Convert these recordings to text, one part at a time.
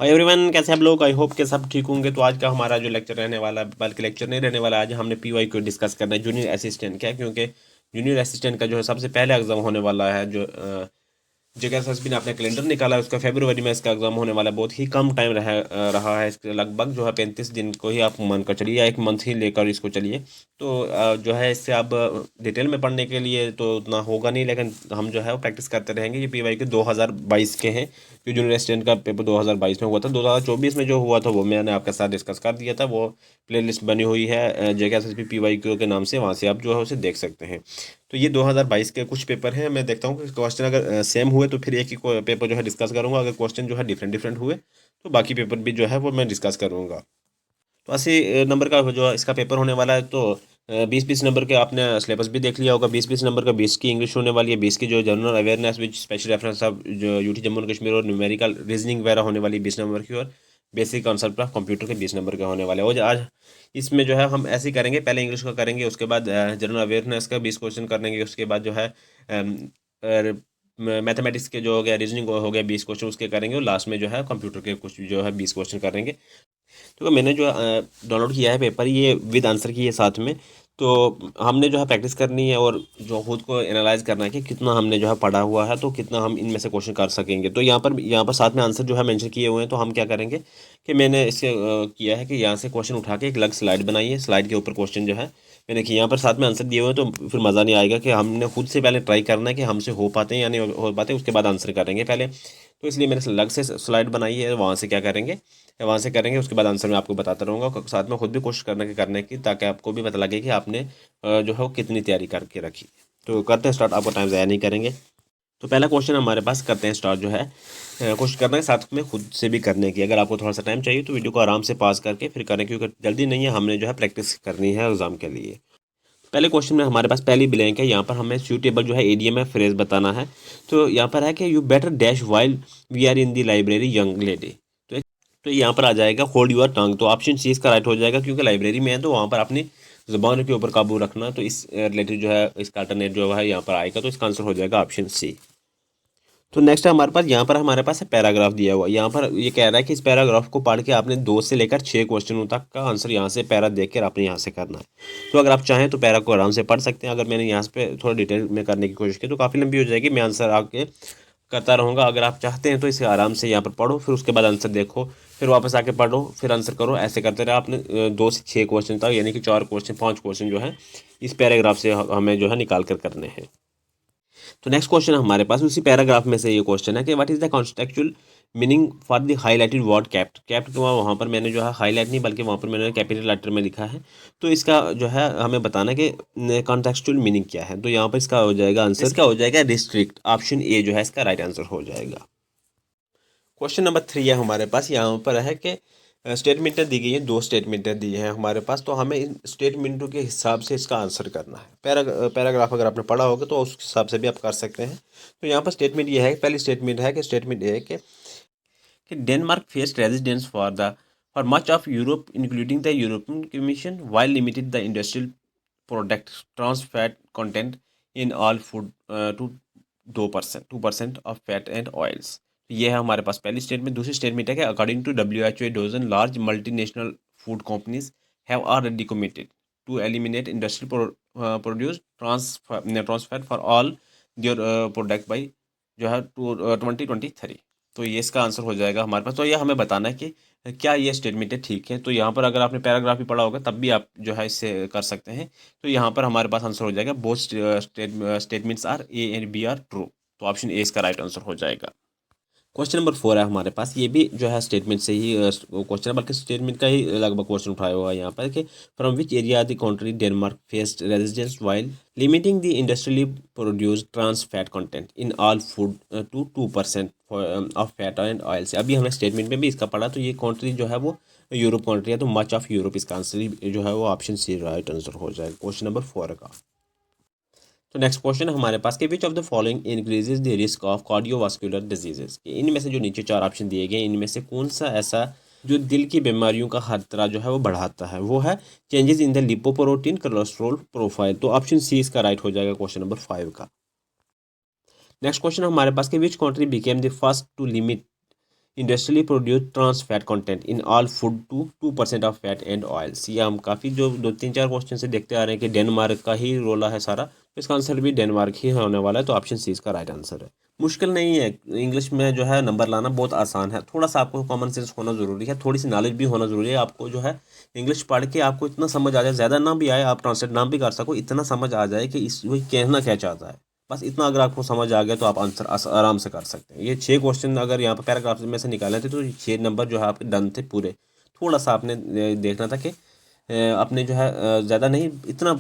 Hi everyone, कैसे आप लोग? आई होप के सब ठीक होंगे। तो आज का हमारा जो लेक्चर रहने वाला, बल्कि लेक्चर नहीं रहने वाला, आज हमने पीवाई को डिस्कस करना है, जूनियर असिस्टेंट। क्या? क्योंकि जूनियर असिस्टेंट का जो है सबसे पहले एग्जाम होने वाला है। JKSSB ने अपना कैलेंडर निकाला है, उसका फरवरी में इसका एग्जाम होने वाला है। बहुत ही कम टाइम रहा है इसके, लगभग जो है 35 दिन को ही आप मान कर चलिए, या एक मंथ ही लेकर इसको चलिए। तो जो है इससे आप डिटेल में पढ़ने के लिए तो उतना होगा नहीं, लेकिन हम जो है वो प्रैक्टिस करते रहेंगे। ये पीवाई के 2022 के हैं। जो जूनियर असिस्टेंट का पेपर 2022 में हुआ था, 2024 में जो हुआ था वो मैंने आपके साथ डिस्कस कर दिया था। वो प्लेलिस्ट बनी हुई है JKSSB PYQ के नाम से, वहाँ से आप जो है उसे देख सकते हैं। तो ये 2022 के कुछ पेपर हैं। मैं देखता हूँ कि क्वेश्चन अगर सेम हुए तो फिर एक ही पेपर जो है डिस्कस करूँगा। अगर क्वेश्चन जो है डिफरेंट डिफरेंट हुए तो बाकी पेपर भी जो है वो मैं डिस्कस करूँगा। तो 80 नंबर का जो इसका पेपर होने वाला है। तो 20-20 नंबर के आपने सिलेबस भी देख लिया होगा। 20-20 नंबर का 20 की इंग्लिश होने वाली है, 20 की जो general awareness which special reference of जो यूटी जम्मू एंड कश्मीर और न्यूमेरिकल रीजनिंग वगैरह होने वाली 20 नंबर की, और बेसिक कॉन्सेप्ट ऑफ कंप्यूटर के 20 नंबर के होने वाले हैं। और आज इसमें जो है हम ऐसे ही करेंगे, पहले इंग्लिश का करेंगे, उसके बाद जनरल अवेयरनेस का 20 क्वेश्चन करेंगे, उसके बाद जो है मैथमेटिक्स के जो हो गया, रीजनिंग हो गया 20 क्वेश्चन उसके करेंगे, और लास्ट में जो है कंप्यूटर के कुछ जो है 20 क्वेश्चन करेंगे। तो मैंने जो डाउनलोड किया है पेपर, ये विद आंसर की है साथ में। तो हमने जो है प्रैक्टिस करनी है और जो खुद को एनालाइज करना है कि कितना हमने जो है पढ़ा हुआ है, तो कितना हम इनमें से क्वेश्चन कर सकेंगे। तो यहाँ पर साथ में आंसर जो है मेंशन किए हुए हैं। तो हम क्या करेंगे कि मैंने इससे किया है कि यहाँ से क्वेश्चन उठा के एक अलग स्लाइड बनाई है, स्लाइड के ऊपर क्वेश्चन जो है मैंने कि यहाँ पर साथ में आंसर दिए हुए हैं। तो फिर मज़ा नहीं आएगा कि हमने खुद से पहले ट्राई करना है कि हमसे हो पाते हैं या नहीं हो पाते, उसके बाद आंसर करेंगे पहले। तो इसलिए मैंने अलग से स्लाइड बनाई है, वहाँ से क्या करेंगे, वहाँ से करेंगे, उसके बाद आंसर मैं आपको बताता रहूँगा। साथ में खुद भी कोशिश करने की, ताकि आपको भी पता लगे कि आपने जो है वो कितनी तैयारी करके रखी। तो करते हैं स्टार्ट, आपको टाइम ज़ाया नहीं करेंगे। तो पहला क्वेश्चन हमारे पास करते हैं स्टार्ट। जो है कोशिश करना है साथ में खुद से भी करने की। अगर आपको थोड़ा सा टाइम चाहिए तो वीडियो को आराम से पास करके फिर करें, क्योंकि जल्दी नहीं है, हमने जो है प्रैक्टिस करनी है एग्जाम के लिए। पहले क्वेश्चन में हमारे पास पहली ब्लैंक है, यहाँ पर हमें सूटेबल जो है एडीएम है फ्रेज बताना है। तो यहाँ पर है कि you better dash while we are in the library young lady. तो यहाँ पर आ जाएगा होल्ड यूर टंग। तो ऑप्शन सी इसका राइट हो जाएगा, क्योंकि लाइब्रेरी में है तो वहाँ पर अपनी जुबान के ऊपर काबू रखना। तो इस रिलेटेड जो है इसका अल्टरनेट जो है यहाँ पर आएगा, तो इसका आंसर हो जाएगा ऑप्शन सी। तो नेक्स्ट है हमारे पास, यहाँ पर हमारे पास है पैराग्राफ दिया हुआ। यहाँ पर ये कह रहा है कि इस पैराग्राफ को पढ़ के आपने 2 से लेकर 6 क्वेश्चनों तक का आंसर यहाँ से पैरा देख कर आपने यहाँ से करना है। तो अगर आप चाहें तो पैरा को आराम से पढ़ सकते हैं। अगर मैंने यहाँ पे थोड़ा डिटेल में करने की कोशिश की तो काफ़ी लंबी हो जाएगी, मैं आंसर आके करता रहूँगा। अगर आप चाहते हैं तो इसे आराम से यहाँ पर पढ़ो, फिर उसके बाद आंसर देखो, फिर वापस आके पढ़ो, फिर आंसर करो। ऐसे करते रहे आपने 2 से 6 क्वेश्चन तक, यानी कि 4 क्वेश्चन 5 क्वेश्चन जो है इस पैराग्राफ से हमें जो है निकाल कर करने हैं। तो नेक्स्ट क्वेश्चन हमारे पास उसी पैराग्राफ में से ये क्वेश्चन है कि what is the contextual meaning for the highlighted word kept. Kept को वहाँ पर मैंने जो है हाईलाइट नहीं, बल्कि वहाँ पर मैंने कैपिटल लेटर में लिखा है। तो इसका जो है हमें बताना है कि कॉन्टेक्चुअल मीनिंग क्या है। तो यहाँ पर इसका हो जाएगा आंसर, इसका हो जाएगा रिस्ट्रिक्ट। ऑप्शन ए जो है इसका राइट आंसर हो जाएगा। क्वेश्चन नंबर 3 है हमारे पास। यहाँ पर है कि स्टेटमेंटें दी गई हैं, 2 स्टेटमेंटें दी हैं हमारे पास। तो हमें इन स्टेटमेंटों के हिसाब से इसका आंसर करना है। पैराग्राफ अगर आपने पढ़ा होगा तो उस हिसाब से भी आप कर सकते हैं। तो यहाँ पर स्टेटमेंट ये है, पहली स्टेटमेंट है कि स्टेटमेंट ये है कि Denmark faced residence for much of Europe including the European Commission while limited the industrial product trans fat content in all food to 2% of fat and oils. ये है हमारे पास पहली स्टेटमेंट। दूसरी स्टेटमेंट है कि according to WHO dozen large multinational food companies have already committed to eliminate industrial produce trans fat for all their product by जो है 2023। तो ये इसका आंसर हो जाएगा हमारे पास। तो ये हमें बताना है कि क्या ये स्टेटमेंट है ठीक है। तो यहाँ पर अगर आपने पैराग्राफ भी पढ़ा होगा तब भी आप जो है इससे कर सकते हैं। तो यहाँ पर हमारे पास आंसर हो जाएगा both statements are A and B are true. तो ऑप्शन ए इसका राइट आंसर हो जाएगा। क्वेश्चन नंबर 4 है हमारे पास। ये भी जो है स्टेटमेंट से ही क्वेश्चन है, बल्कि स्टेटमेंट का ही लगभग क्वेश्चन उठाया हुआ है यहाँ पर कि from which area the country Denmark faced resistance while limiting the industrially produce trans fat content in all food to 2% of fat and oil से। अभी हमने स्टेटमेंट में भी इसका पढ़ा। तो ये कंट्री जो है वो यूरोप कंट्री है, तो मच ऑफ यूरोप इसका आंसर जो है वो ऑप्शन सी राइट आंसर हो जाएगा क्वेश्चन नंबर 4 का। तो नेक्स्ट क्वेश्चन है हमारे पास कि which of the following increases the risk of cardiovascular diseases. इनमें से जो नीचे 4 ऑप्शन दिए गए, इनमें से कौन सा ऐसा जो दिल की बीमारियों का खतरा जो है वो बढ़ाता है। वो है changes in the lipoprotein cholesterol profile. तो ऑप्शन सी इसका राइट हो जाएगा क्वेश्चन नंबर 5 का। नेक्स्ट क्वेश्चन हमारे पास कि which country became the first to limit industrially produce trans fat content in all food to 2% of fat and oils. ये हम काफ़ी जो 2-3-4 क्वेश्चन से देखते आ रहे हैं कि डेनमार्क का ही रोला है सारा, तो इसका आंसर भी डेनमार्क ही होने वाला है। तो ऑप्शन सी इसका राइट आंसर है। मुश्किल नहीं है, इंग्लिश में जो है नंबर लाना बहुत आसान है। थोड़ा सा आपको कॉमन सेंस होना ज़रूरी है, थोड़ी सी नॉलेज भी होना ज़रूरी है। आपको जो है इंग्लिश पढ़ के आपको इतना समझ आ जाए, ज़्यादा ना भी आए, आप ट्रांसलेट ना भी कर सको, इतना समझ आ जाए कि इस वही कहना क्या चाहता है। बस इतना अगर आपको समझ आ गया तो आप आंसर आराम से कर सकते हैं। ये 6 क्वेश्चन अगर यहाँ पर पैराग्राफ में से निकाले थे तो 6 नंबर जो है आपके डन थे पूरे। थोड़ा सा आपने देखना था कि आपने जो है ज़्यादा नहीं, इतना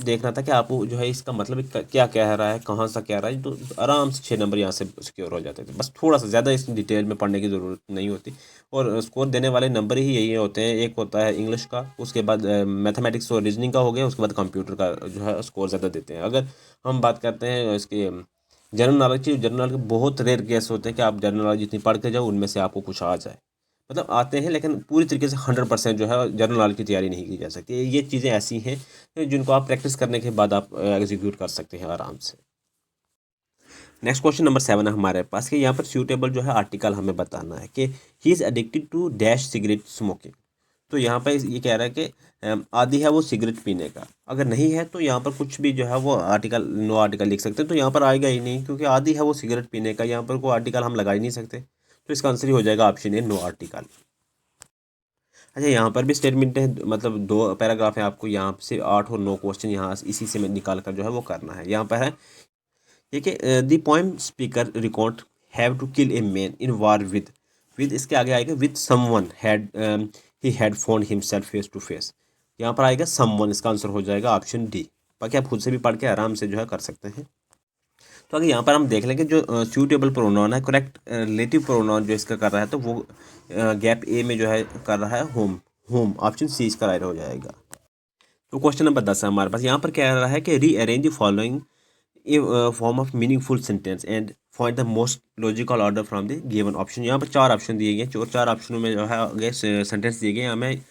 देखना था कि आपको जो है इसका मतलब क्या कह रहा है, कहाँ सा कह रहा है, तो आराम से 6 नंबर यहाँ से सिक्योर हो जाते थे। बस थोड़ा सा ज़्यादा इस डिटेल में पढ़ने की ज़रूरत नहीं होती। और स्कोर देने वाले नंबर ही यही होते हैं, एक होता है इंग्लिश का, उसके बाद मैथमेटिक्स और रीजनिंग का हो गया, उसके बाद कंप्यूटर का जो है स्कोर ज़्यादा देते हैं। अगर हम बात करते हैं इसके जनरल नॉलेज की, जनरल नॉलेज के बहुत रेयर केस होते हैं कि आप जनरल नॉलेज जितनी पढ़ के जाओ उनमें से आपको कुछ आ जाए। मतलब आते हैं लेकिन पूरी तरीके से 100% जो है जनरल नॉलेज की तैयारी नहीं की जा सकती। ये चीज़ें ऐसी हैं जिनको आप प्रैक्टिस करने के बाद आप एग्जीक्यूट कर सकते हैं आराम से। नेक्स्ट क्वेश्चन नंबर 7 है हमारे पास कि यहाँ पर सूटेबल जो है आर्टिकल हमें बताना है कि he is addicted to dash cigarette smoking. तो यहाँ पर ये कह रहा है कि आदी है वो सिगरेट पीने का। अगर नहीं है तो यहाँ पर कुछ भी जो है वो आर्टिकल, नो आर्टिकल लिख सकते हैं। तो यहाँ पर आएगा ही नहीं क्योंकि आदी है वो सिगरेट पीने का, यहाँ पर कोई आर्टिकल हम लगा ही नहीं सकते। तो इसका आंसर ही हो जाएगा ऑप्शन ए, नो आर्टिकल। अच्छा, यहाँ पर भी स्टेटमेंट है, मतलब 2 पैराग्राफ है, आपको यहाँ से 8 और 9 क्वेश्चन यहाँ इसी से निकाल कर जो है वो करना है। यहाँ पर है देखिए, the poem speaker record have to kill a man in war with इसके आगे आएगा with someone had he had found himself face to face. यहाँ पर आएगा समवन, इसका आंसर हो जाएगा ऑप्शन डी। बाकी आप खुद से भी पढ़ के आराम से जो है कर सकते हैं। तो अगर यहाँ पर हम देख लेंगे जो सूटेबल प्रोनाउन है, करेक्ट रिलेटिव प्रोनाउन जो इसका कर रहा है, तो वो गैप ए में जो है कर रहा है होम। होम ऑप्शन सी इसका राइट हो जाएगा। तो क्वेश्चन नंबर 10 है हमारे पास। यहाँ पर क्या रहा है कि rearrange the following a form of meaningful sentence and find the most logical order from the given option. यहाँ पर 4 ऑप्शन दिए गए, और 4 ऑप्शनों में जो है आगे सेंटेंस दिए गए। हमें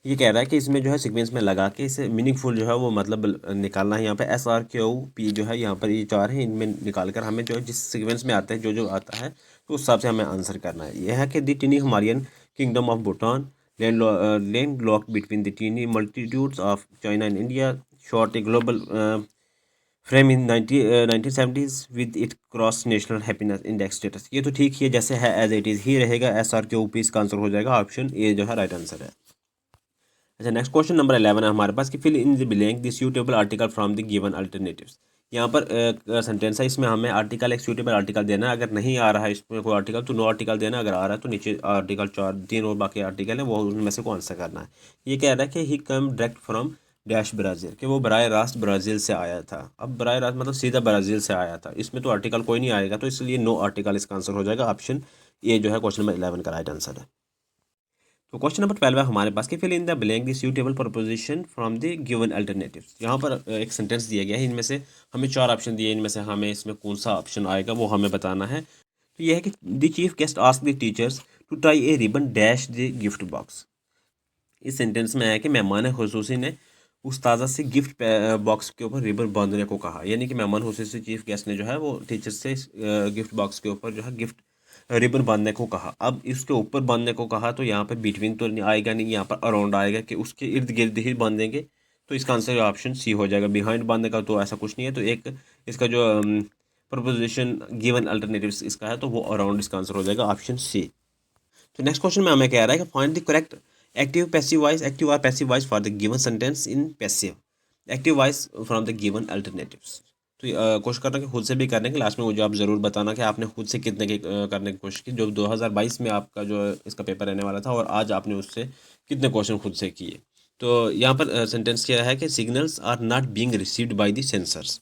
ये कह रहा है कि इसमें जो है सीक्वेंस में लगा के इसे मीनिंगफुल जो है वो मतलब निकालना है। यहाँ पे एस आर क्यू पी जो है यहाँ पर ये 4 हैं, इनमें निकाल कर हमें जो है जिस सीक्वेंस में आते हैं जो जो आता है तो उस हिसाब से हमें आंसर करना है। यह है कि the tiny Himalayan kingdom of Bhutan land lock between the tiny multitudes of China and India shot a global frame in 1970s with it cross national happiness index status. ये तो ठीक ही है, जैसे है एज इट इज़ ही रहेगा। S R Q P इसका answer हो जाएगा ऑप्शन ए जो है राइट आंसर है। अच्छा, नेक्स्ट क्वेश्चन नंबर 11 है हमारे पास कि fill in the blank the suitable article from the given alternatives. यहाँ पर सेंटेंस है, इसमें हमें आर्टिकल, एक सूटेबल आर्टिकल देना है। अगर नहीं आ रहा है इसमें कोई आर्टिकल तो नो आर्टिकल देना है, अगर आ रहा है तो नीचे आर्टिकल 4-3 और बाकी आर्टिकल है वो उनमें से को आंसर करना है। ये कह रहा है कि ही कम डायरेक्ट फ्रॉम डैश ब्राज़ील, कि वो बराह रास्त ब्राज़ील से आया था। अब बराह रास्त मतलब सीधा ब्राज़ील से आया था, इसमें तो आर्टिकल कोई नहीं आएगा, तो इसलिए नो आर्टिकल इसका आंसर हो जाएगा ऑप्शन ए जो है क्वेश्चन नंबर 11 का राइट आंसर है। तो क्वेश्चन नंबर 12 है हमारे पास कि fill in the blank the suitable preposition from the given alternatives. यहाँ पर एक सेंटेंस दिया गया है, इनमें से हमें 4 ऑप्शन दिए, इनमें से हमें इसमें कौन सा ऑप्शन आएगा वो हमें बताना है। तो यह है कि the chief guest ask the teachers to tie a ribbon dash the gift box. इस सेंटेंस में है कि मेहमान खुसूसी ने उस्ताजा से गिफ्ट बॉक्स के ऊपर रिबन बांधने को कहा। यानी कि मेहमान खुसूसी चीफ गेस्ट ने जो है वो टीचर से गिफ्ट बॉक्स के ऊपर जो है गिफ्ट रिबन बांधने को कहा। अब इसके ऊपर बांधने को कहा तो यहाँ पे बिटवीन तो नहीं आएगा, नहीं, यहाँ पर अराउंड आएगा कि उसके इर्द गिर्द ही बांधेंगे। तो इसका आंसर ऑप्शन सी हो जाएगा। बिहाइंड बांधने का तो ऐसा कुछ नहीं है। तो एक इसका जो प्रपोजिशन गिवन अल्टरनेटिव्स इसका है तो वो अराउंड इसका आंसर हो जाएगा ऑप्शन सी। तो नेक्स्ट क्वेश्चन में हमें कह रहा है कि find the correct active passive voice, active और passive voice for the given sentence in passive, active voice from the given alternatives. तो कोशिश करना कि खुद से भी करने के, लास्ट में मुझे आप ज़रूर बताना कि आपने खुद से कितने की करने की कोशिश की, जो 2022 में आपका जो इसका पेपर रहने वाला था, और आज आपने उससे कितने क्वेश्चन खुद से किए। तो यहाँ पर सेंटेंस क्या है कि signals are not being received by the sensors.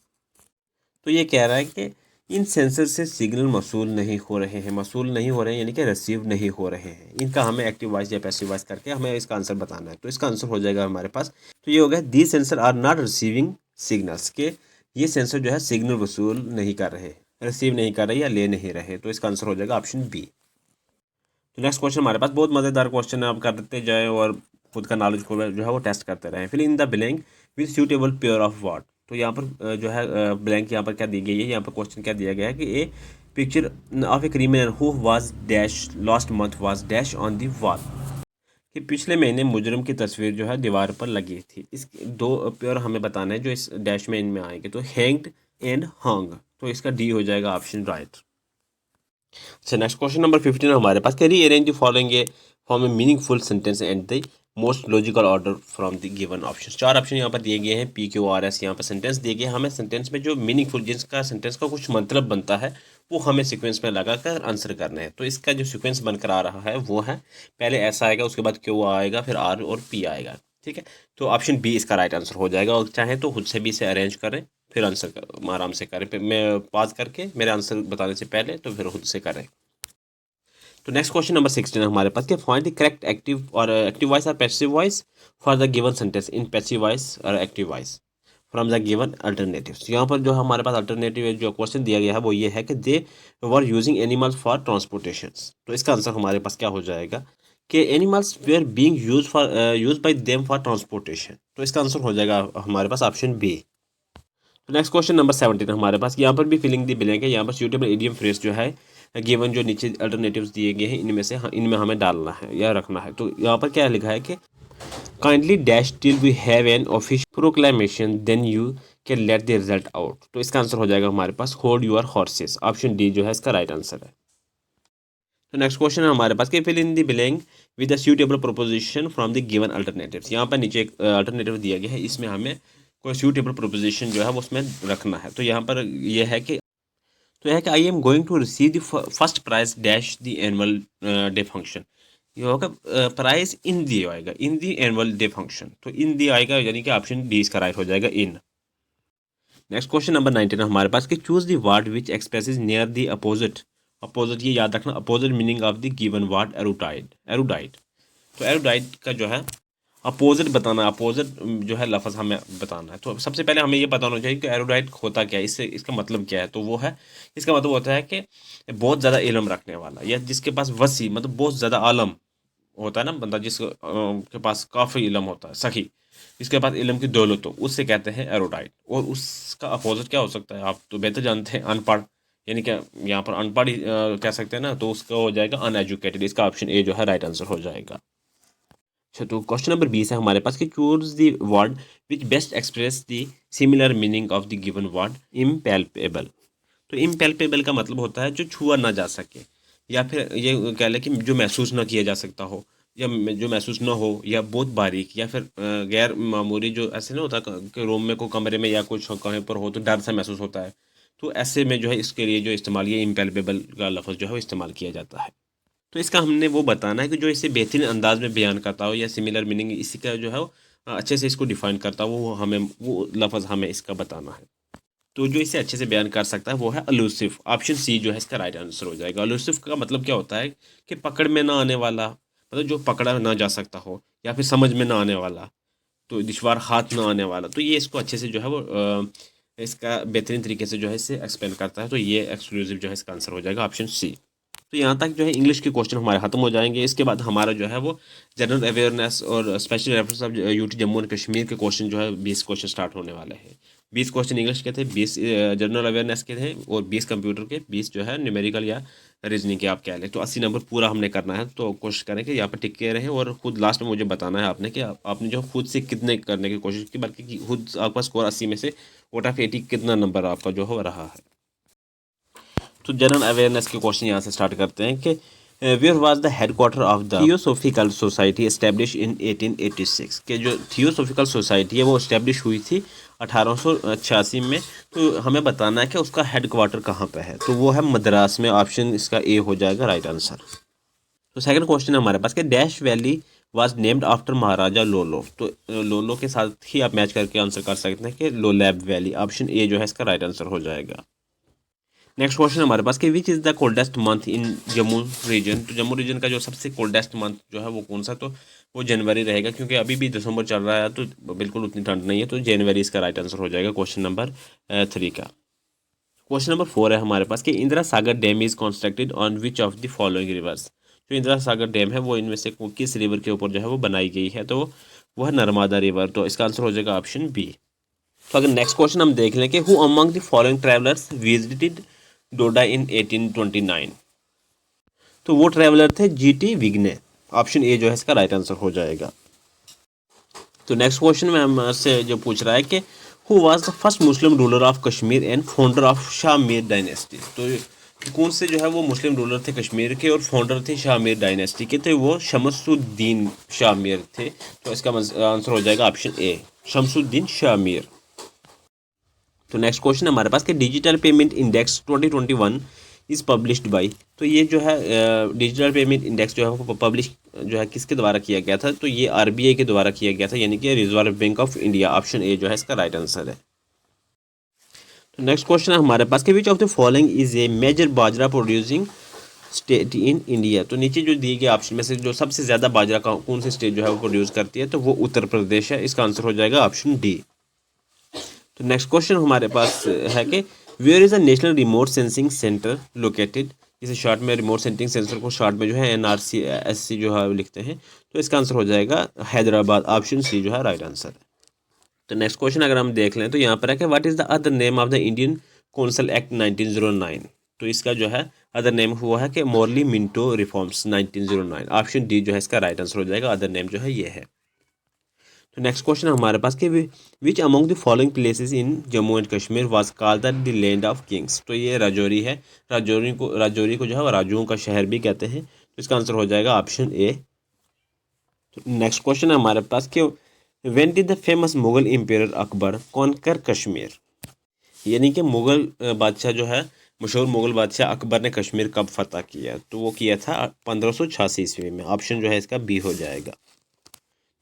तो ये कह रहा है कि इन सेंसर से सिग्नल मसूल नहीं हो रहे हैं, मसूल नहीं हो रहे हैं यानी कि रिसीव नहीं हो रहे हैं। इनका हमें एक्टिव वॉइस या पैसिव वॉइस करके हमें इसका आंसर बताना है। तो इसका आंसर हो जाएगा हमारे पास, तो ये हो गया the sensor are not receiving signals, के ये सेंसर जो है सिग्नल वसूल नहीं कर रहे, रिसीव नहीं कर रहे या ले नहीं रहे। तो इसका आंसर हो जाएगा ऑप्शन बी। तो नेक्स्ट क्वेश्चन हमारे पास बहुत मज़ेदार क्वेश्चन है, आप करते जाए और खुद का नॉलेज को जो है वो टेस्ट करते रहें। Fill in the blank with suitable pair of what. तो यहाँ पर जो है ब्लैंक यहाँ पर क्या दी गई है, यहाँ पर क्वेश्चन क्या दिया गया है कि a picture of a criminal who was dash last month was dash on the wall, कि पिछले महीने मुजरिम की तस्वीर जो है दीवार पर लगी थी। इस दो प्योर हमें बताना है जो इस डैश में इनमें आएंगे, तो हैंग्ड एंड हंग, तो इसका डी हो जाएगा ऑप्शन राइट। अच्छा, नेक्स्ट क्वेश्चन नंबर 15 हमारे पास, carry arrange the following a form a meaningful sentence and the most logical order from the given option. चार ऑप्शन यहाँ पर दिए गए हैं, PQRS यहाँ पर सेंटेंस दिए गए। हमें सेंटेंस में जो मीनिंगफुल, जिसका सेंटेंस का कुछ मतलब बनता है, वो हमें सीक्वेंस में लगाकर आंसर करना है। तो इसका जो सीक्वेंस बनकर आ रहा है वो है, पहले S आएगा, उसके बाद Q आएगा, फिर R और P आएगा। ठीक है, तो ऑप्शन बी इसका राइट आंसर हो जाएगा। और चाहे तो खुद से भी इसे अरेंज करें, फिर आंसर आराम से करें। फिर मैं पॉज करके मेरे आंसर बताने से पहले तो फिर खुद से करें। तो नेक्स्ट क्वेश्चन नंबर 16 है हमारे पास, कि फाइंड द करेक्ट एक्टिव और एक्टिव वॉइस और passive voice for the given sentence in passive voice और active voice from the given alternatives. यहाँ पर जो हमारे पास अल्टरनेटिव जो क्वेश्चन दिया गया है वो ये है कि they were using animals for transportation. तो इसका आंसर हमारे पास क्या हो जाएगा कि animals were being use by them for transportation. तो इसका आंसर हो जाएगा हमारे पास ऑप्शन बी। तो नेक्स्ट क्वेश्चन नंबर 17 हमारे पास, यहाँ पर भी फिलिंग दी ब्लैंक है। यहाँ पर सूटेबल इडियम फ्रेज जो है गिवन जो नीचे अल्टरनेटिव्स दिए गए हैं इनमें से इनमें हमें डालना है या रखना है। तो यहाँ पर क्या लिखा है कि kindly dash till we have an official proclamation then you can let the result out. तो इसका आंसर हो जाएगा हमारे पास hold your horses. Option D जो है इसका राइट आंसर है। तो नेक्स्ट क्वेश्चन है हमारे पास, कि fill in the blank with the suitable preposition from the given alternatives. यहाँ पर नीचे एक अल्टरनेटिव दिया गया है, इसमें हमें कोई सूटेबल प्रोपोजिशन जो है वो उसमें रखना है। तो यहाँ पर यह है कि I am going to receive the first prize dash the annual day function. ये होगा प्राइज इन दी आएगा, in the annual day function. तो इन दी आएगा, यानी कि ऑप्शन डी इसका राइट हो जाएगा, इन। नेक्स्ट क्वेश्चन नंबर 19 है हमारे पास, कि choose the word which expresses near the opposite. Opposite ये याद रखना, opposite meaning of the given word erudite. Erudite, तो एरुडाइट का जो है अपोजिट बताना, अपोजिट जो है लफ्ज़ हमें बताना है। तो सबसे पहले हमें ये पता होना चाहिए कि एरुडाइट होता क्या है, इससे इसका मतलब क्या है। तो वो है, इसका मतलब होता है कि बहुत ज़्यादा इल्म रखने वाला, या जिसके पास वसी मतलब बहुत ज़्यादा आलम होता है ना बंदा, के पास काफ़ी इल्म होता है, सही, जिसके पास इल्म की दौलत हो, उससे कहते हैं एरुडाइट। और उसका अपोजिट क्या हो सकता है, आप तो बेहतर जानते हैं, अनपढ़, यानी कि यहाँ पर अनपढ़ ही कह सकते हैं ना, तो उसका हो जाएगा अनएजुकेटेड। इसका ऑप्शन ए जो है राइट आंसर हो जाएगा। अच्छा, तो क्वेश्चन नंबर 20 है हमारे पास, कि choose the word which best express the similar meaning of the given word impalpable. तो इम्पैल्पेबल का मतलब होता है जो छुआ ना जा सके, या फिर ये कह लें कि जो महसूस ना किया जा सकता हो, या जो महसूस ना हो, या बहुत बारीक, या फिर गैर मामूली, जो ऐसे ना होता कि रूम में कोई कमरे में या कुछ कहीं पर हो तो डर सा महसूस होता है। तो ऐसे में जो है इसके लिए जो इस्तेमाल, ये इम्पैल्पेबल का लफ्ज़ जो है वो इस्तेमाल किया जाता है। तो इसका हमने वो बताना है कि जो इसे बेहतरीन अंदाज में बयान करता हो, या सिमिलर मीनिंग इसी का जो है वो अच्छे से इसको डिफाइन करता हो, वो लफ्ज़ हमें इसका बताना है। तो जो इसे अच्छे से बयान कर सकता है वो है अलूसिव। ऑप्शन सी जो है इसका राइट आंसर हो जाएगा। अलूसिव का मतलब क्या होता है कि पकड़ में ना आने वाला, मतलब जो पकड़ा ना जा सकता हो, या फिर समझ में ना आने वाला, तो दुश्वार हाथ ना आने वाला। तो ये इसको अच्छे से जो है वो इसका बेहतरीन तरीके से जो है इसे एक्सप्लेन करता है। तो ये एक्सक्लूसिव जो है इसका आंसर हो जाएगा ऑप्शन सी। तो यहाँ तक जो है इंग्लिश के क्वेश्चन हमारे खत्म हो जाएंगे। इसके बाद हमारा जो है वो जनरल अवेयरनेस और special reference of UT Jammu and Kashmir के क्वेश्चन जो है 20 क्वेश्चन स्टार्ट होने वाले हैं। 20 क्वेश्चन इंग्लिश के थे, 20 जनरल अवेयरनेस के थे, और 20 कंप्यूटर के, 20 जो है न्यूमेरिकल या रीजनिंग के आप कह लें। तो 80 नंबर पूरा हमने करना है। तो कोशिश करें कि यहाँ पर टिके रहें, और खुद लास्ट में मुझे बताना है आपने कि आपने जो खुद से कितने करने की कोशिश की, बल्कि खुद आपका स्कोर 80 में से आउट ऑफ 80 कितना नंबर आपका जो हो रहा है। तो जनरल अवेयरनेस के क्वेश्चन यहाँ से स्टार्ट करते हैं कि where was the headquarter of the theosophical society establish in 1886। के जो थियोसॉफिकल सोसाइटी है वो इस्टेब्लिश हुई थी 1886 में। तो हमें बताना है कि उसका हेडक्वार्टर कहाँ पे है, तो वो है मद्रास में। ऑप्शन इसका ए हो जाएगा राइट आंसर। तो सेकंड क्वेश्चन है हमारे पास, कि dash valley was named after Maharaja Lolo. तो लोलो के साथ ही आप मैच करके आंसर कर सकते हैं कि लोलैब वैली। ऑप्शन ए जो है इसका राइट आंसर हो जाएगा। नेक्स्ट क्वेश्चन हमारे पास, कि which is the coldest month in Jammu region. तो जम्मू रीजन का जो सबसे कोल्डेस्ट मंथ जो है वो कौन सा, तो वो जनवरी रहेगा, क्योंकि अभी भी दिसंबर चल रहा है तो बिल्कुल उतनी ठंड नहीं है। तो जनवरी इसका राइट आंसर हो जाएगा क्वेश्चन नंबर 3 का। क्वेश्चन नंबर 4 है हमारे पास, कि Indira Sagar dam is constructed on which of the following rivers. जो इंदिरा सागर डैम है वो इनमें से किस रिवर के ऊपर जो है वो बनाई गई है, तो वो है नर्मदा रिवर। तो इसका आंसर हो जाएगा ऑप्शन बी। तो अगर नेक्स्ट क्वेश्चन हम देख लें कि who among the following travellers visited Doda in 1829। तो वो ट्रैवलर थे जीटी विग्ने। ऑप्शन ए जो है इसका राइट आंसर हो जाएगा। तो नेक्स्ट क्वेश्चन में हमसे जो पूछ रहा है कि who was the first Muslim ruler of Kashmir and founder of Shah Mir dynasty. तो कौन से जो है वो मुस्लिम रूलर थे कश्मीर के और फाउंडर थे शाह मीर डायनेस्टी के, थे वो शमसुद्दीन शाह मीर थे। तो इसका आंसर हो जाएगा ऑप्शन ए, शमसुद्दीन शाह मीर। तो नेक्स्ट क्वेश्चन हमारे पास कि digital payment index 2021 is published by. तो ये जो है डिजिटल पेमेंट इंडेक्स जो है वो पब्लिश जो है किसके द्वारा किया गया था, तो ये आरबीआई के द्वारा किया गया था, यानी कि reserve bank of India. Option A जो है इसका राइट आंसर है। तो नेक्स्ट क्वेश्चन है हमारे पास कि which of the following is a major bajra producing state in India. तो नीचे जो दिए गए ऑप्शन में से जो सबसे ज़्यादा बाजरा कौन सी स्टेट जो है वो प्रोड्यूस करती है, तो वो उत्तर प्रदेश है। इसका आंसर हो जाएगा ऑप्शन डी। तो नेक्स्ट क्वेश्चन हमारे पास है कि where is a national remote sensing centre located. इसे शॉर्ट में रिमोट सेंसिंग सेंसर को शॉर्ट में जो है NRCSC जो है लिखते हैं। तो इसका आंसर हो जाएगा हैदराबाद। ऑप्शन सी जो है राइट आंसर है। तो नेक्स्ट क्वेश्चन अगर हम देख लें तो यहाँ पर है कि what is the other name of the Indian council act 1909। तो इसका जो है अदर नेम हुआ है कि Morley Minto reforms 1909। Option D जो है इसका राइट आंसर हो जाएगा। अदर नेम जो है ये है। तो नेक्स्ट क्वेश्चन हमारे पास कि which among the following places in Jammu and Kashmir was called the land of Kings. तो ये राजौरी है। राजौरी को जो है राजुओं का शहर भी कहते हैं। तो इसका आंसर हो जाएगा ऑप्शन ए। तो नेक्स्ट क्वेश्चन है हमारे पास कि when did the famous Mughal empire Akbar conquer Kashmir. यानी कि मुगल बादशाह जो है मशहूर मुगल बादशाह अकबर ने कश्मीर कब फतह किया, तो वो किया था 1586 ईस्वी में। ऑप्शन जो है इसका बी हो जाएगा।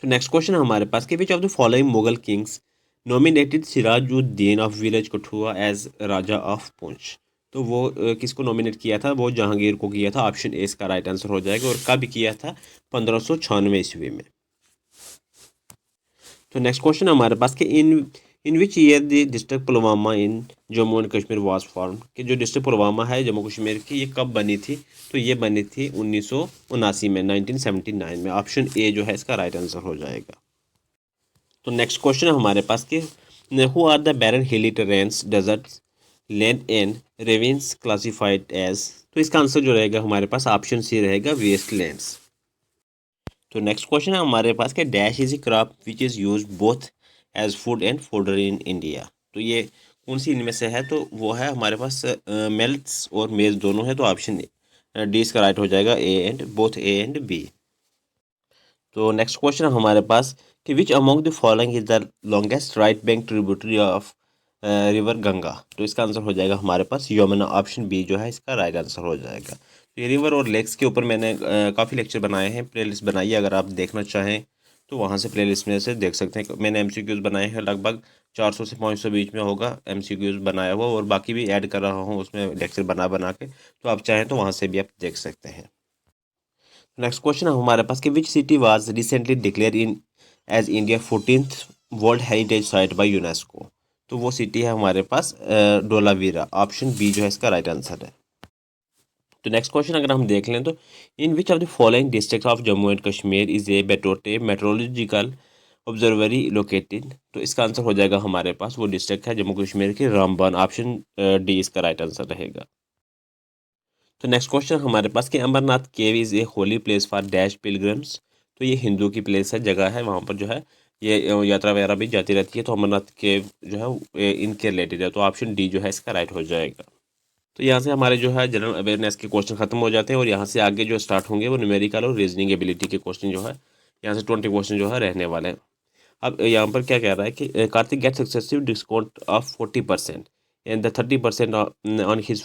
तो नेक्स्ट क्वेश्चन हमारे पास कि which of the following Mughal kings nominated Sirajuddin of village Kathua as Raja of Poonch. तो वो किसको नॉमिनेट किया था, वो जहांगीर को किया था। ऑप्शन ए इसका राइट आंसर हो जाएगा। और कब किया था, 1596 ईस्वी में। तो नेक्स्ट क्वेश्चन हमारे पास कि in which year the district Pulwama in Jammu and Kashmir was form. कि जो डिस्ट्रिक्ट पुलवामा है जम्मू कश्मीर की, ये कब बनी थी, तो ये बनी थी 1979 में, 1979 में। ऑप्शन ए जो है इसका राइट आंसर हो जाएगा। तो नेक्स्ट क्वेश्चन है हमारे पास कि who are the barren hilly terrains desert land and ravines classified as. तो इसका आंसर जो रहेगा हमारे पास ऑप्शन सी रहेगा, वेस्ट लैंड्स। तो नेक्स्ट क्वेश्चन है हमारे पास कि dash is a crop which is use both as food and fodder in India. तो ये कौन सी इनमें से है, तो वो है हमारे पास मिल्ट्स और मेज दोनों है। तो ऑप्शन डी इसका राइट हो जाएगा, बोथ ए एंड बी। तो नेक्स्ट क्वेश्चन हमारे पास कि which among the following is the longest right bank tributary of river Ganga. तो इसका आंसर हो जाएगा हमारे पास यमुना। ऑप्शन बी जो है इसका राइट आंसर हो जाएगा। तो ये रिवर और लेक्स के ऊपर मैंने काफ़ी लेक्चर बनाए हैं, प्लेलिस्ट बनाई है। अगर आप देखना चाहें तो वहाँ से प्लेलिस्ट में से देख सकते हैं। मैंने MCQs बनाए हैं, लगभग 400 से 500 बीच में होगा MCQs बनाया हुआ, और बाकी भी ऐड कर रहा हूँ उसमें लेक्चर बना बना के। तो आप चाहें तो वहाँ से भी आप देख सकते हैं। नेक्स्ट क्वेश्चन है हमारे पास कि which city was recently declare in as India 14th world heritage site by UNESCO. तो वो सिटी है हमारे पास डोलावीरा। ऑप्शन बी जो है इसका राइट आंसर है। तो नेक्स्ट क्वेश्चन अगर हम देख लें तो in which of the following district of Jammu and Kashmir is a Batote metrological observatory located. तो इसका आंसर हो जाएगा हमारे पास, वो डिस्ट्रिक्ट है जम्मू कश्मीर की रामबन। ऑप्शन डी इसका राइट आंसर रहेगा। तो नेक्स्ट क्वेश्चन हमारे पास कि Amarnath cave is a holy place for dash pilgrims. तो ये हिंदू की प्लेस है, जगह है, वहाँ पर जो है ये यात्रा वगैरह भी जाती रहती है। तो अमरनाथ केव जो है इनके रिलेटेड है। तो ऑप्शन डी जो है इसका राइट हो जाएगा। तो यहाँ से हमारे जो है जनरल अवेयरनेस के क्वेश्चन खत्म हो जाते हैं, और यहाँ से आगे जो स्टार्ट होंगे वो न्यूमेरिकल और रीजनिंग एबिलिटी के क्वेश्चन जो है यहाँ से 20 क्वेश्चन जो है रहने वाले हैं। अब यहाँ पर क्या कह रहा है कि Kartik get successive discount of 40% and the 30% on his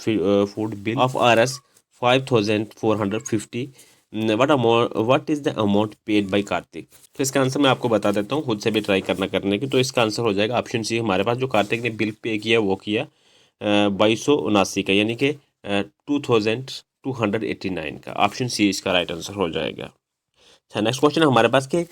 food bill of RS 5450। What is the amount paid by Kartik. तो इसका आंसर मैं आपको बता देता हूँ, खुद से भी ट्राई करने की। तो इसका आंसर हो जाएगा ऑप्शन सी। हमारे पास जो कार्तिक ने बिल पे किया वो किया 2279 का, यानी कि 2289 का। ऑप्शन सी इसका राइट आंसर हो जाएगा। अच्छा, नेक्स्ट क्वेश्चन हमारे पास कि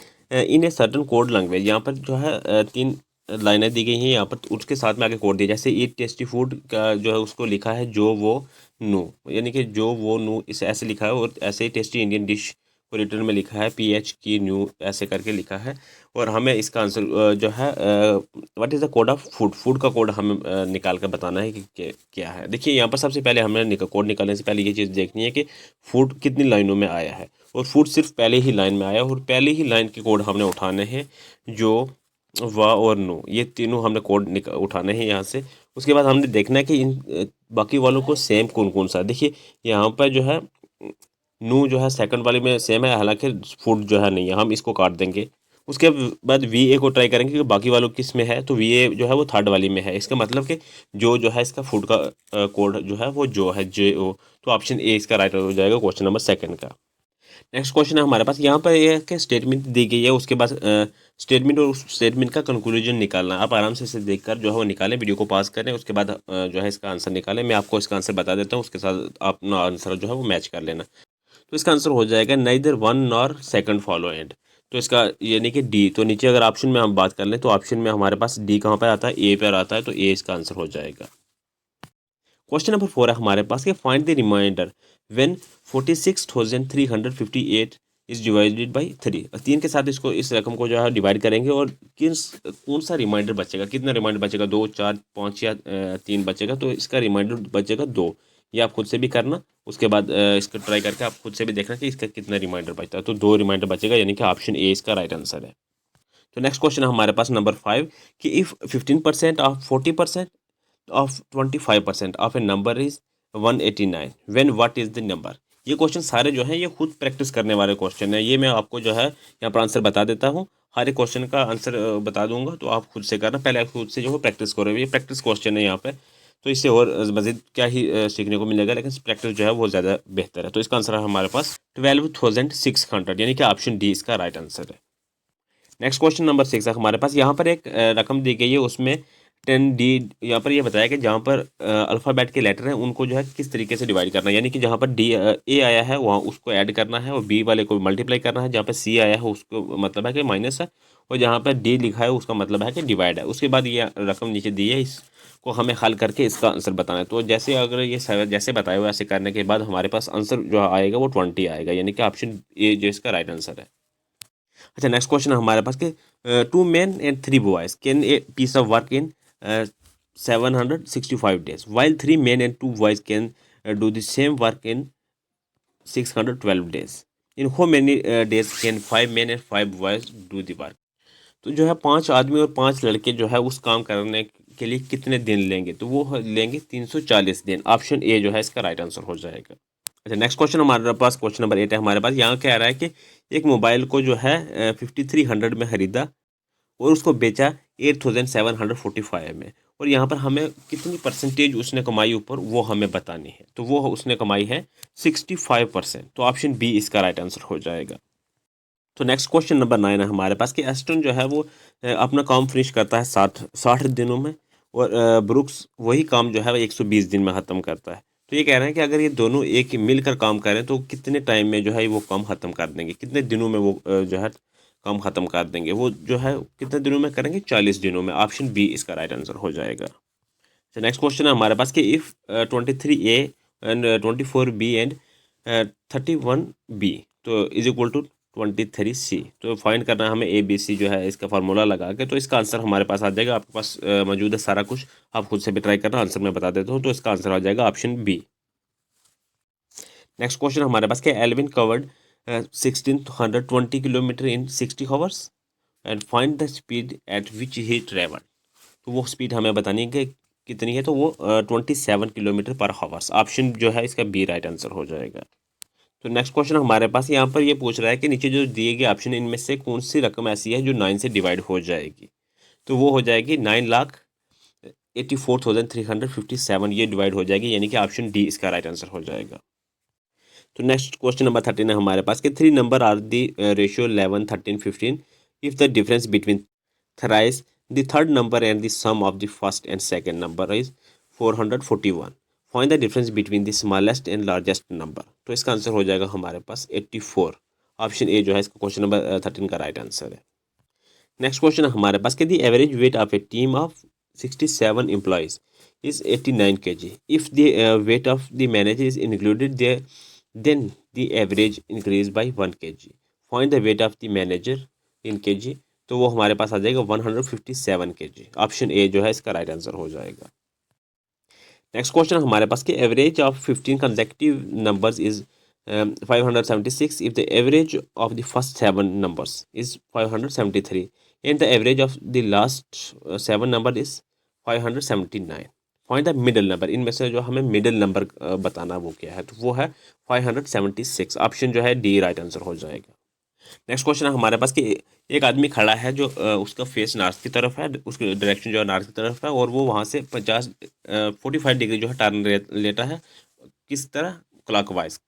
इन ए सर्टन कोड लैंग्वेज। यहाँ पर जो है 3 लाइनें दी गई हैं यहाँ पर, उसके साथ में आगे कोड दिया, जैसे ईट टेस्टी फूड का जो है उसको लिखा है जो वो नू, यानी कि जो वो नू इसे ऐसे लिखा है, और ऐसे ही टेस्टी इंडियन डिश और रिटर्न में लिखा है PH की न्यू ऐसे करके लिखा है। और हमें इसका आंसर जो है what is the code of food, food का कोड हमें निकाल कर बताना है कि क्या है। देखिए यहाँ पर सबसे पहले हमें कोड निकालने से पहले ये चीज़ देखनी है कि फूड कितनी लाइनों में आया है, और फूड सिर्फ पहले ही लाइन में आया है, और पहले ही लाइन के कोड हमने उठाने हैं जो वाह और नो, ये तीनों हमने कोड उठाने हैं यहाँ से। उसके बाद हमने देखना है कि इन बाकी वालों को सेम कौन कौन सा है। देखिए यहाँ पर जो है नू जो है सेकंड वाले में सेम है, हालांकि फूड जो है नहीं है, हम इसको काट देंगे। उसके बाद VA को ट्राई करेंगे कि बाकी वालों किस में है, तो VA जो है वो थर्ड वाली में है। इसका मतलब कि जो है इसका फूड का कोड जो है वो जो है JO, तो ऑप्शन A इसका राइट हो जाएगा क्वेश्चन नंबर सेकंड का। नेक्स्ट क्वेश्चन है हमारे पास, यहाँ पर ये है कि स्टेटमेंट दी गई है, उसके बाद स्टेटमेंट और उस स्टेटमेंट का कंक्लूजन निकालना। आप आराम से इसे देखकर जो है वो निकालें, वीडियो को पास करें, उसके बाद जो है इसका आंसर निकालें। मैं आपको इसका आंसर बता देता हूँ, उसके साथ अपना आंसर जो है वो मैच कर लेना। तो इसका आंसर हो जाएगा neither one nor second follow and. तो इसका यानी कि डी, तो नीचे अगर ऑप्शन में हम बात कर लें तो ऑप्शन में हमारे पास डी कहाँ पर आता है, ए पर आता है, तो ए इसका आंसर हो जाएगा। क्वेश्चन नंबर 4 है हमारे पास कि find the remainder when 46,358 is divided by 3। 3 के साथ इसको इस रकम को जो है डिवाइड करेंगे, और कौन सा रिमाइंडर बचेगा, कितना रिमाइंडर बचेगा, 2, 4, 5 या 3 बचेगा। तो इसका रिमाइंडर बचेगा 2। ये आप खुद से भी करना, उसके बाद इसको ट्राई करके आप खुद से भी देखना कि इसका कितना रिमाइंडर बचता है। तो 2 रिमाइंडर बचेगा, यानी कि ऑप्शन ए इसका राइट आंसर है। तो नेक्स्ट क्वेश्चन है हमारे पास नंबर 5 कि if 15% of 40% of 25% of a number is 189 when what is the number। ये क्वेश्चन सारे जो हैं ये खुद प्रैक्टिस करने वाले क्वेश्चन है। ये मैं आपको जो है यहाँ पर आंसर बता देता हूँ, हर एक क्वेश्चन का आंसर बता दूंगा, तो आप खुद से करना, पहले आप खुद से जो है प्रैक्टिस करो। ये प्रैक्टिस क्वेश्चन है यहाँ पे, तो इससे और मज़ीद क्या ही सीखने को मिलेगा, लेकिन प्रैक्टिस जो है वो ज़्यादा बेहतर है। तो इसका आंसर है हमारे पास 12,600, यानी कि ऑप्शन डी इसका राइट आंसर है। नेक्स्ट क्वेश्चन नंबर 6 है हमारे पास, यहाँ पर एक रकम दी गई है, उसमें 10D, यहाँ पर ये बताया कि जहाँ पर अल्फ़ाबेट के लेटर हैं उनको जो है किस तरीके से डिवाइड करना है। यानी कि जहाँ पर A आया है वहाँ उसको ऐड करना है, और B वाले को मल्टीप्लाई करना है, जहाँ पर C आया है उसको मतलब है कि माइनस है, और जहाँ पर D लिखा है उसका मतलब है कि डिवाइड है। उसके बाद ये रकम नीचे दी है, इसको हमें हल करके इसका आंसर बताना है। तो जैसे अगर ये जैसे बताया हुआ ऐसे करने के बाद हमारे पास आंसर जो आएगा वो 20 आएगा, यानी कि ऑप्शन A जो इसका राइट आंसर है। अच्छा, नेक्स्ट क्वेश्चन है हमारे पास कि 2 men and 3 boys can a piece of work in 765 days while 3 men and 2 boys can do the same work in 612 days। in how many days can 5 men and 5 boys do the work। तो जो है 5 आदमी और 5 लड़के जो है उस काम करने के लिए कितने दिन लेंगे, तो वो लेंगे 340 दिन। ऑप्शन ए जो है इसका राइट आंसर हो जाएगा। अच्छा, नेक्स्ट क्वेश्चन हमारे पास क्वेश्चन नंबर 8 है हमारे पास, यहाँ कह रहा है कि एक मोबाइल को जो है 5300 में खरीदा और उसको बेचा 8745 में, और यहाँ पर हमें कितनी परसेंटेज उसने कमाई ऊपर वो हमें बतानी है। तो वो उसने कमाई है 65%, तो ऑप्शन बी इसका राइट आंसर हो जाएगा। तो नेक्स्ट क्वेश्चन नंबर 9 है हमारे पास कि एस्टन जो है वो अपना काम फिनिश करता है 60 दिनों में, और ब्रुक्स वही काम जो है वो 120 दिन में ख़त्म करता है। तो ये कह रहे हैं कि अगर ये दोनों एक ही मिलकर काम करें तो कितने टाइम में जो है वो काम ख़त्म कर देंगे, कितने दिनों में वो जो है काम ख़त्म कर देंगे। वो जो है कितने दिनों में करेंगे, 40 दिनों में। ऑप्शन बी इसका राइट आंसर हो जाएगा। तो नेक्स्ट क्वेश्चन है हमारे पास कि if 23A and 24B and 31B तो इज इक्वल टू 23C। तो फाइंड करना है हमें ABC जो है इसका फार्मूला लगा के, तो इसका आंसर हमारे पास आ जाएगा। आपके पास मौजूद है सारा कुछ, आप खुद से भी ट्राई करना, आंसर मैं बता देता हूँ। तो इसका आंसर आ जाएगा ऑप्शन बी। नेक्स्ट क्वेश्चन हमारे पास कि Elvin covered 1620 kilometre in 60 hours and find the speed at which he travel. तो वो स्पीड हमें बतानी है कि कितनी है, तो वो 27 किलोमीटर पर हावर्स। ऑप्शन जो है इसका बी राइट आंसर हो जाएगा। तो नेक्स्ट क्वेश्चन हमारे पास यहाँ पर ये पूछ रहा है कि नीचे जो दिए गए ऑप्शन इनमें से कौन सी रकम ऐसी है जो 9 से डिवाइड हो जाएगी। तो वो हो जाएगी 9,84,357, ये डिवाइड हो जाएगी, यानी कि ऑप्शन डी इसका राइट आंसर हो जाएगा। तो नेक्स्ट क्वेश्चन नंबर 13 है हमारे पास कि 3 number are the ratio 11, 13, 15 if the difference between thrice the third number and the sum of the first and second number is 441। Find the difference between the smallest and largest number. तो इसका answer हो जाएगा हमारे पास 84। Option A जो है इसका question number 13 का right answer है। नेक्स्ट क्वेश्चन है हमारे पास कि the average weight of a team of 67 employees is 89 kg if the weight of the manager is included then the average increase by 1 kg। Find the weight of the manager in kg। तो वो हमारे पास आ जाएगा 157 kg। Option A जो है इसका right answer हो जाएगा। Next question हमारे पास कि average of 15 consecutive numbers is 576 if the average of the first 7 numbers is 573 and the average of the last 7 number is 579। Find the middle number. इनमें से जो हमें मिडल नंबर बताना वो क्या है, तो वो है 576। ऑप्शन जो है डी राइट आंसर हो जाएगा। नेक्स्ट क्वेश्चन है हमारे पास कि एक आदमी खड़ा है जो उसका फेस नॉर्थ की तरफ है, उसकी डायरेक्शन जो है नॉर्थ की तरफ है, और वो वहाँ से 45 डिग्री जो है टर्न लेता है। किस तरह? क्लॉकवाइज।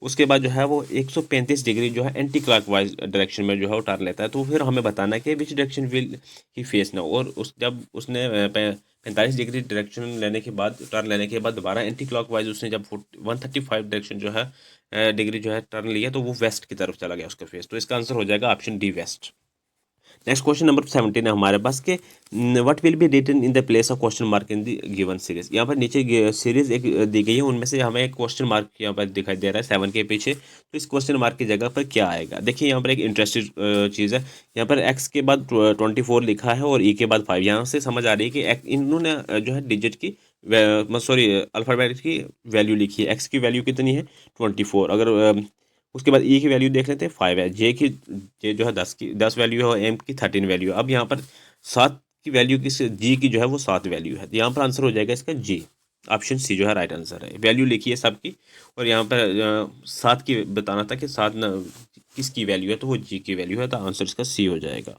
उसके बाद जो है वो 135 डिग्री जो है एंटी क्लॉकवाइज डायरेक्शन में जो है वो टर्न लेता है। तो फिर हमें बताना है कि which direction will he face ना। और उस जब उसने 45 डिग्री डायरेक्शन लेने के बाद, टर्न लेने के बाद दोबारा एंटी क्लॉकवाइज उसने जब 135 डायरेक्शन जो है डिग्री जो है टर्न लिया, तो वो वेस्ट की तरफ चला गया उसका फेस। तो इसका आंसर हो जाएगा option D west. Next question number 17 है हमारे पास के what will be written in the place of question mark in the given series. यहाँ पर नीचे सीरीज एक दी गई है, उनमें से हमें एक क्वेश्चन मार्क यहाँ पर दिखाई दे रहा है 7 के पीछे। तो इस क्वेश्चन मार्क की जगह पर क्या आएगा? देखिए यहाँ पर एक इंटरेस्टिंग चीज़ है। यहाँ पर एक्स के बाद 24 लिखा है और ई के बाद 5। यहाँ से समझ आ रही है कि इन्होंने जो है डिजिट की सॉरी अल्फ़ाबेट की वैल्यू लिखी है। एक्स की वैल्यू कितनी है? 24। अगर उसके बाद ई की वैल्यू देख लेते हैं 5 है। जे जो है 10 वैल्यू है, एम की 13 वैल्यू है। अब यहाँ पर 7 की वैल्यू किस जी की जो है वो 7 वैल्यू है। तो यहाँ पर आंसर हो जाएगा इसका जी। ऑप्शन सी जो है राइट आंसर है। वैल्यू लिखी है सबकी, और यहाँ पर 7 की बताना था कि 7 किसकी वैल्यू है, तो वो जी की वैल्यू है। तो आंसर इसका सी हो जाएगा।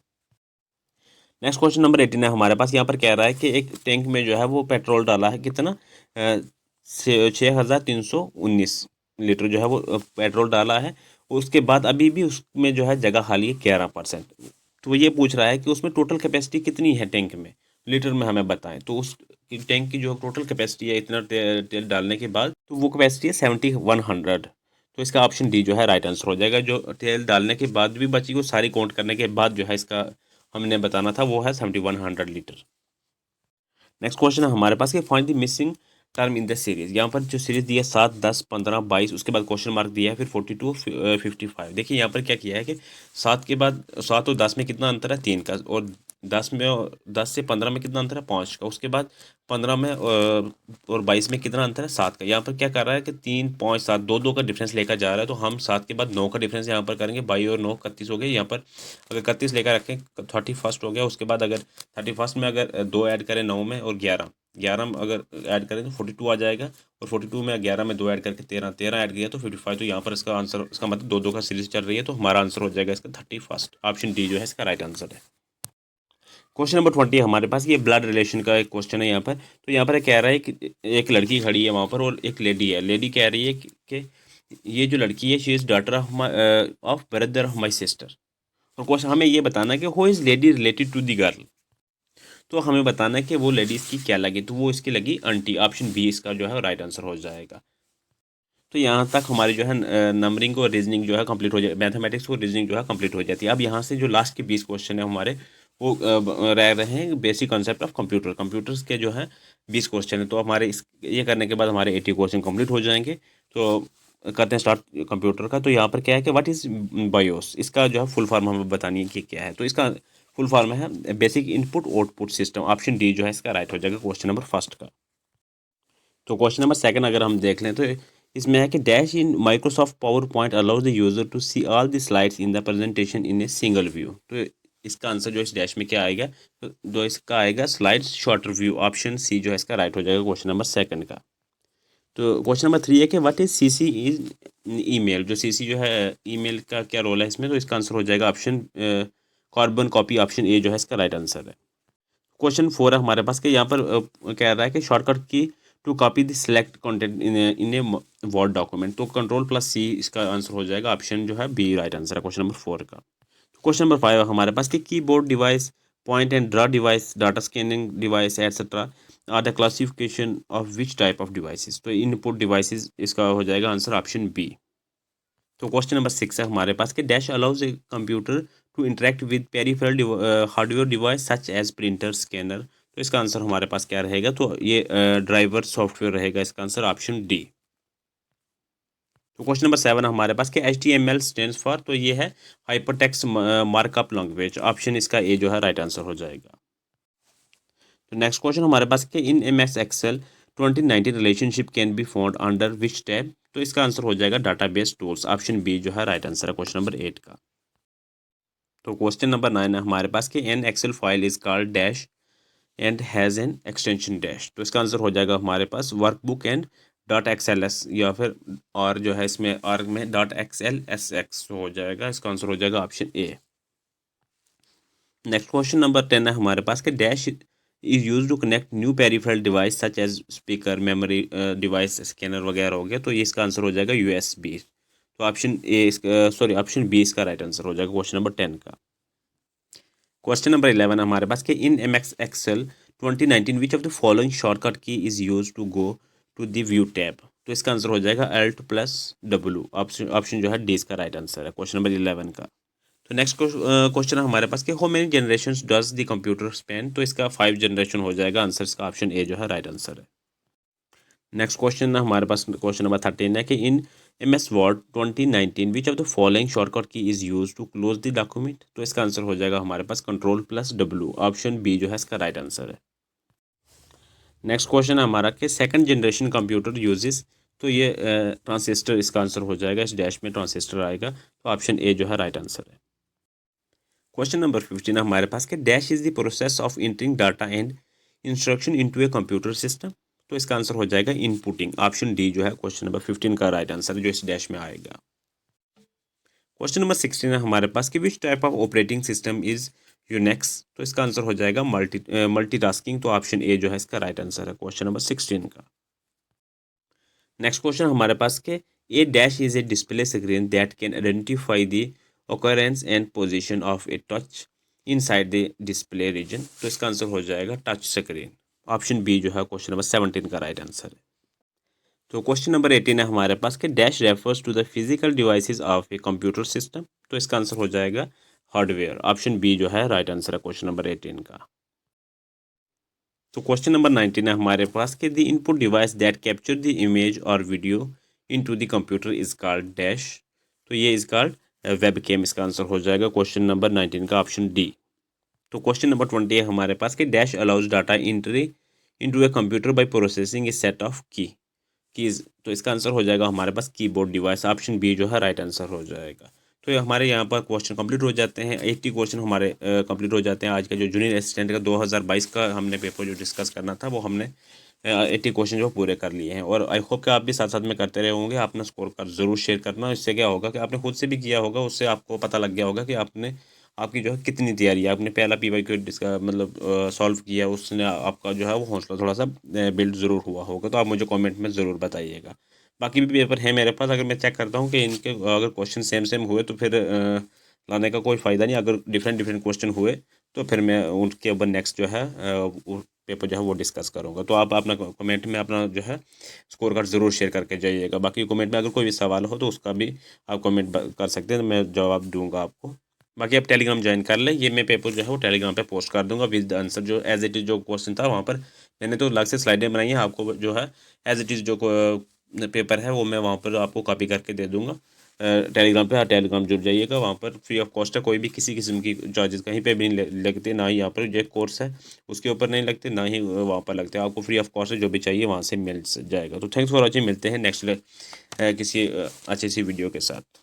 नेक्स्ट क्वेश्चन नंबर 18 है हमारे पास। यहाँ पर कह रहा है कि एक टैंक में जो है वो पेट्रोल डाला है, कितना? 6319 लीटर जो है वो पेट्रोल डाला है। उसके बाद अभी भी उसमें जो है जगह खाली है 11%। तो ये पूछ रहा है कि उसमें टोटल कैपेसिटी कितनी है टैंक में, लीटर में हमें बताएं। तो उस टैंक की जो टोटल कैपेसिटी है इतना तेल डालने के बाद, तो वो कैपेसिटी है 7100। तो इसका ऑप्शन डी जो है राइट आंसर हो जाएगा। जो तेल डालने के बाद भी बची, वो सारी काउंट करने के बाद जो है इसका हमने बताना था, वो है 7100 लीटर। नेक्स्ट क्वेश्चन है हमारे पास कि find the missing term in the series. यहाँ पर जो सीरीज दी है 7, 10, 15, 22, उसके बाद क्वेश्चन मार्क दिया है, फिर 42, 55। देखिए यहाँ पर क्या किया है कि 7 के बाद 7 और 10 में कितना अंतर है? 3 का। और 10 से 15 में कितना अंतर है? 5 का। उसके बाद 15 में और 22 में कितना अंतर है? 7 का। यहाँ पर क्या कर रहा है कि 3, 5, 7 2 का डिफरेंस लेकर जा रहा है। तो हम 7 के बाद 9 का डिफरेंस यहाँ पर करेंगे। 22 और 9 31 हो गए। यहाँ पर अगर 31 लेकर रखें, 31 हो गया। उसके बाद अगर 31 में अगर 2 ऐड करें 9 में, और 11 में अगर ऐड करें तो 42 आ जाएगा। और 42 में 11 में 2 ऐड करके 13 ऐड किया तो 55। तो यहाँ पर इसका आंसर, इसका मतलब 2 का सीरीज चल रही है। तो हमारा आंसर हो जाएगा इसका 31। ऑप्शन डी जो है इसका राइट आंसर है। क्वेश्चन नंबर 20 हमारे पास। ये ब्लड रिलेशन का एक क्वेश्चन है यहाँ पर। तो यहाँ पर कह रहा है कि एक लड़की खड़ी है वहाँ पर और एक लेडी है। लेडी कह रही है कि ये जो लड़की है, she is daughter of brother of my sister. और क्वेश्चन हमें ये बताना है कि who is lady related to the girl. तो हमें बताना है कि वो लेडी इसकी क्या लगी, तो वो इसकी लगी आंटी। ऑप्शन बी इसका जो है राइट आंसर हो जाएगा। तो यहाँ तक हमारी जो है नंबरिंग और रीजनिंग जो है कंप्लीट हो जाए, मैथमेटिक्स और रीजनिंग जो है कंप्लीट हो जाती है। अब यहाँ से जो लास्ट के 20 क्वेश्चन है हमारे, वो रह रहे हैं बेसिक कॉन्सेप्ट ऑफ कंप्यूटर्स के जो है 20 क्वेश्चन है। तो हमारे इस ये करने के बाद हमारे 80 क्वेश्चन कंप्लीट हो जाएंगे। तो करते हैं स्टार्ट कंप्यूटर का। तो यहाँ पर क्या है कि व्हाट इज़ बायोस, इसका जो है फुल फॉर्म हमें बतानी है कि क्या है। तो इसका फुल फॉर्म है basic input output system. Option D जो है इसका राइट हो जाएगा क्वेश्चन नंबर फर्स्ट का। तो क्वेश्चन नंबर सेकंड अगर हम देख लें, तो इसमें है कि dash in Microsoft PowerPoint allows the user to see all the slides in the presentation in a single view. तो इसका आंसर जो इस डैश में क्या आएगा, तो जो इसका आएगा slides sorter view. Option C जो है इसका राइट हो जाएगा क्वेश्चन नंबर सेकंड का। तो क्वेश्चन नंबर 3 है कि what is CC is email. जो सीसी जो है ईमेल का क्या रोल है इसमें, तो इसका आंसर हो जाएगा option carbon copy. Option A जो है इसका राइट आंसर है। क्वेश्चन 4 है हमारे पास कि यहाँ पर कह रहा है कि shortcut key to copy the select content in a Word document. तो कंट्रोल प्लस सी इसका आंसर हो जाएगा। ऑप्शन जो है बी राइट आंसर है क्वेश्चन नंबर 4 का। क्वेश्चन नंबर 5 है हमारे पास कि keyboard device, point and draw device, data scanning device etcetera are the classification of which type of devices. तो इनपुट डिवाइसेस इसका हो जाएगा आंसर ऑप्शन बी। तो क्वेश्चन नंबर 6 है हमारे पास कि dash allows a computer to interact with peripheral hardware device such as printer scanner. तो इसका आंसर हमारे पास क्या रहेगा, तो ये ड्राइवर सॉफ्टवेयर रहेगा इसका आंसर ऑप्शन डी। तो क्वेश्चन नंबर 7 हमारे पास कि HTML स्टैंड्स फॉर, तो ये है हाइपरटेक्स्ट मार्कअप लैंग्वेज। ऑप्शन इसका ए जो है राइट आंसर हो जाएगा। तो नेक्स्ट क्वेश्चन हमारे पास कि इन MS Excel 2019 relationship can be found under which tab, तो इसका आंसर हो जाएगा डाटाबेस टूल्स। ऑप्शन बी जो है राइट आंसर है क्वेश्चन नंबर 8 का। तो क्वेश्चन नंबर 9 है हमारे पास कि an Excel file is called dash and has an extension dash, तो इसका आंसर हो जाएगा हमारे पास वर्कबुक एंड डॉट XLS, या फिर और जो है इसमें और में डॉट XLSX हो जाएगा। इसका आंसर हो जाएगा option A. Next question number 10 है हमारे पास कि dash is use to connect new peripheral device such as speaker, memory device, scanner वगैरह हो गया, तो ये इसका आंसर हो जाएगा USB। तो ऑप्शन ए इसका सॉरी ऑप्शन बी इसका राइट आंसर हो जाएगा क्वेश्चन नंबर 10 का। क्वेश्चन नंबर 11 हमारे पास कि इन MS Excel 2019 which of the following shortcut key is use to go to the view tab, तो इसका आंसर हो जाएगा Alt+W। ऑप्शन जो है डी इसका राइट आंसर है क्वेश्चन नंबर 11 का। तो नेक्स्ट क्वेश्चन है हमारे पास कि how many generations does the computer span, तो इसका 5 जनरेशन हो जाएगा। आंसर इसका ऑप्शन ए जो है राइट आंसर है। नेक्स्ट क्वेश्चन हमारे पास क्वेश्चन नंबर 13 है कि इन MS Word 2019 which of the following shortcut key is use to close the document, तो इसका आंसर हो जाएगा हमारे पास Ctrl+W। ऑप्शन बी जो है इसका राइट आंसर है। नेक्स्ट क्वेश्चन है हमारा कि सेकंड जनरेशन कंप्यूटर यूजेस, तो ये ट्रांजिस्टर इसका आंसर हो जाएगा। इस डैश में ट्रांजिस्टर आएगा, तो ऑप्शन ए जो है राइट आंसर है। क्वेश्चन नंबर 15 हमारे पास कि dash is the process of entering data and instruction into a computer system, तो इसका आंसर हो जाएगा इनपुटिंग। ऑप्शन डी जो है क्वेश्चन नंबर 15 का राइट आंसर जो इस डैश में आएगा। क्वेश्चन नंबर 16 है हमारे पास कि विच type of operating system is Unix, तो इसका आंसर हो जाएगा मल्टीटास्किंग। तो ऑप्शन ए जो है इसका राइट आंसर है क्वेश्चन नंबर 16 का। नेक्स्ट क्वेश्चन हमारे पास के a dash is a display screen that can identify the occurrence and position of a touch inside the display region, तो इसका आंसर हो जाएगा टच स्क्रीन। ऑप्शन बी जो है क्वेश्चन नंबर 17 का राइट आंसर है। तो क्वेश्चन नंबर 18 है हमारे पास कि dash refers to the physical devices of a computer system, तो इसका आंसर हो जाएगा हार्डवेयर। ऑप्शन बी जो है राइट आंसर है क्वेश्चन नंबर 18 का। तो क्वेश्चन नंबर 19 है हमारे पास कि the input device that capture the image और video into the computer is called dash, तो ये इज कॉल्ड वेब कैम। इसका आंसर हो जाएगा क्वेश्चन नंबर 19 का ऑप्शन डी। तो क्वेश्चन नंबर 20 है हमारे पास कि dash allows data entry into a computer by processing a set of keys, तो इसका आंसर हो जाएगा हमारे पास कीबोर्ड डिवाइस। ऑप्शन बी जो है राइट आंसर हो जाएगा। तो ये हमारे यहाँ पर क्वेश्चन कंप्लीट हो जाते हैं। 80 क्वेश्चन हमारे कंप्लीट हो जाते हैं। आज का जो जूनियर असिस्टेंट का 2022 का हमने पेपर जो डिस्कस करना था वो हमने 80 क्वेश्चन जो पूरे कर लिए हैं। और आई होप कि आप भी साथ साथ में करते रहे होंगे। अपना स्कोर कार्ड ज़रूर शेयर करना। इससे क्या होगा कि आपने खुद से भी किया होगा, उससे आपको पता लग गया होगा कि आपकी जो है कितनी तैयारी है। आपने पहला PYQ डिस्का मतलब सॉल्व किया, उसने आपका जो है वो हौसला थोड़ा सा बिल्ड ज़रूर हुआ होगा। तो आप मुझे कमेंट में ज़रूर बताइएगा। बाकी भी पेपर है मेरे पास, अगर मैं चेक करता हूँ कि इनके अगर क्वेश्चन सेम सेम हुए तो फिर लाने का कोई फ़ायदा नहीं। अगर डिफरेंट डिफरेंट क्वेश्चन हुए तो फिर मैं उनके ऊपर नेक्स्ट जो है पेपर जो है वो डिस्कस करूँगा। तो आप अपना कमेंट में अपना जो है स्कोर कार्ड ज़रूर शेयर करके जाइएगा। बाकी कमेंट में अगर कोई भी सवाल हो तो उसका भी आप कमेंट कर सकते हैं, तो मैं जवाब दूंगा आपको। बाकी आप टेलीग्राम ज्वाइन कर लें। ये मैं पेपर जो है वो टेलीग्राम पे पोस्ट कर दूंगा विद आंसर जो एज इट इज़ जो क्वेश्चन था वहाँ पर। मैंने तो अलग से स्लाइडें बनाई हैं, आपको जो है एज इट इज़ जो पेपर है वो मैं वहाँ पर आपको कॉपी करके दे दूँगा टेलीग्राम पे। हाँ, टेलीग्राम जुड़ जाइएगा। वहाँ पर फ्री ऑफ कॉस्ट है, कोई भी किसी किस्म की चार्जेस कहीं पे भी नहीं लगते, ना ही यहाँ पर जो कोर्स है उसके ऊपर नहीं लगते, ना ही वहाँ पर लगते हैं। आपको फ्री ऑफ कॉस्ट है, जो भी चाहिए वहाँ से मिल जाएगा। तो थैंक्स फॉर वॉचिंग। मिलते हैं नेक्स्ट किसी अच्छी सी वीडियो के साथ।